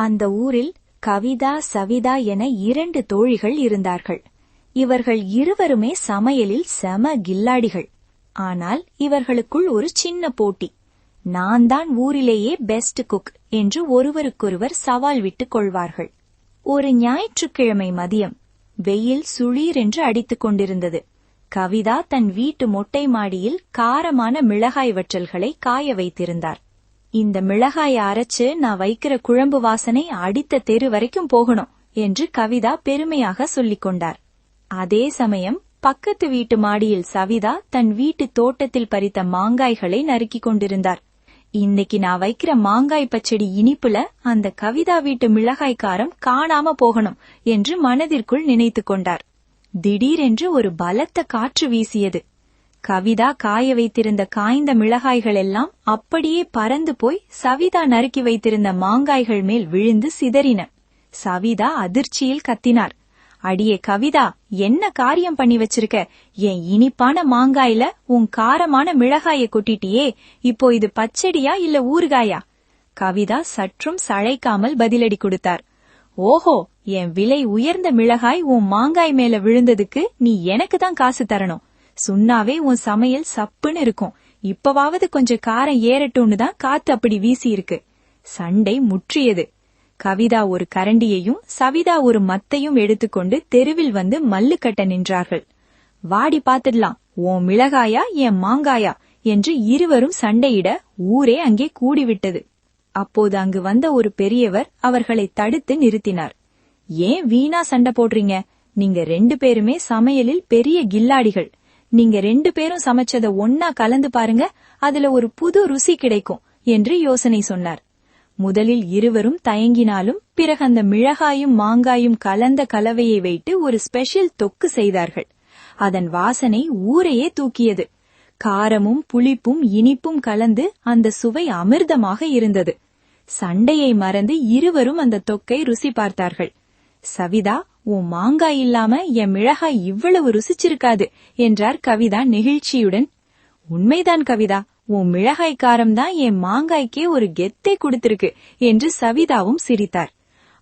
அந்த ஊரில் கவிதா, சவிதா என 2 தோழிகள் இருந்தார்கள். இவர்கள் இருவருமே சமையலில் செம கில்லாடிகள். ஆனால் இவர்களுக்குள் ஒரு சின்ன போட்டி. நான் தான் ஊரிலேயே பெஸ்ட் குக் என்று ஒருவருக்கொருவர் சவால் விட்டுக் கொள்வார்கள். ஒரு ஞாயிற்றுக்கிழமை மதியம் வெயில் சுளீர் என்று அடித்துக் கொண்டிருந்தது. கவிதா தன் வீட்டு மொட்டை மாடியில் காரமான மிளகாய் வற்றல்களை காய வைத்திருந்தார். இந்த மிளகாயை அரைச்சு நான் வைக்கிற குழம்பு வாசனை அடித்த தெரு வரைக்கும் போகணும் என்று கவிதா பெருமையாக சொல்லிக் கொண்டார். அதே சமயம் பக்கத்து வீட்டு மாடியில் சவிதா தன் வீட்டு தோட்டத்தில் பறித்த மாங்காய்களை நறுக்கிக் கொண்டிருந்தார். இன்னைக்கு நான் வைக்கிற மாங்காய் பச்சடி இனிப்புல அந்த கவிதா வீட்டு மிளகாய் காரம் காணாம போகணும் என்று மனதிற்குள் நினைத்து கொண்டார். திடீரென்று ஒரு பலத்த காற்று வீசியது. கவிதா காய வைத்திருந்த காய்ந்த மிளகாய்கள் எல்லாம் அப்படியே பறந்து போய் சவிதா நறுக்கி வைத்திருந்த மாங்காய்கள் மேல் விழுந்து சிதறின. சவிதா அதிர்ச்சியில் கத்தினார். அடியே கவிதா, என்ன காரியம் பண்ணி வச்சிருக்க? என் இனிப்பான மாங்காயில உன் காரமான மிளகாயை கொட்டிட்டியே, இப்போ இது பச்சடியா இல்ல ஊறுகாயா? கவிதா சற்றும் சளைக்காமல் பதிலடி கொடுத்தார். ஓஹோ, என் விலை உயர்ந்த மிளகாய் உன் மாங்காய் மேல விழுந்ததுக்கு நீ எனக்கு தான் காசு தரணும். சுண்ணாவே உன் சமையல் சப்புன்னு இருக்கும். இப்பவாவது கொஞ்சம் காரம் ஏறட்டும்னு தான் காத்து அப்படி வீசி இருக்கு. சண்டை முற்றியது. கவிதா ஒரு கரண்டியையும் சவிதா ஒரு மத்தையும் எடுத்துக்கொண்டு தெருவில் வந்து மல்லு கட்ட நின்றார்கள். வாடி பாத்துடலாம், உன் மிளகாயா என் மாங்காயா என்று இருவரும் சண்டையிட ஊரே அங்கே கூடிவிட்டது. அப்போது அங்கு வந்த ஒரு பெரியவர் அவர்களை தடுத்து நிறுத்தினார். ஏன் வீணா சண்டை போடுறீங்க? நீங்க 2 பேருமே சமையலில் பெரிய கில்லாடிகள். நீங்க 2 பேரும் சமைச்சத ஒன்னா கலந்து பாருங்க, அதுல ஒரு புது ருசி கிடைக்கும் என்று யோசனை சொன்னார். முதலில் இருவரும் தயங்கினாலும் பிறகு அந்த மிளகாயும் மாங்காயும் கலந்த கலவையை வைத்து ஒரு ஸ்பெஷல் தொக்கு செய்தார்கள். அதன் வாசனை ஊரையே தூக்கியது. காரமும் புளிப்பும் இனிப்பும் கலந்து அந்த சுவை அமிர்தமாக இருந்தது. சண்டையை மறந்து இருவரும் அந்த தொக்கை ருசி பார்த்தார்கள். சவிதா, உன் மாங்காய் இல்லாம என் மிளகாய் இவ்வளவு ருசிச்சிருக்காது என்றார் கவிதா நெகிழ்ச்சியுடன். உண்மைதான் கவிதா, உன் மிளகாய் காரம்தான் என் மாங்காய்க்கே ஒரு கெத்தை கொடுத்திருக்கு என்று சவிதாவும் சிரித்தார்.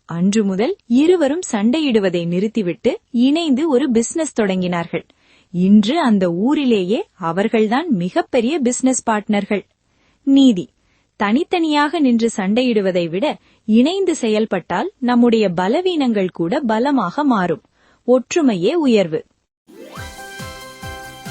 அன்று முதல் இருவரும் சண்டையிடுவதை நிறுத்திவிட்டு இணைந்து ஒரு பிசினஸ் தொடங்கினார்கள். இன்று அந்த ஊரிலேயே அவர்கள்தான் மிகப்பெரிய பிசினஸ் பார்ட்னர்கள். நீதி: தனித்தனியாக நின்று சண்டையிடுவதை விட இணைந்து செயல்பட்டால் நம்முடைய பலவீனங்கள் கூட பலமாக மாறும். ஒற்றுமையே உயர்வு.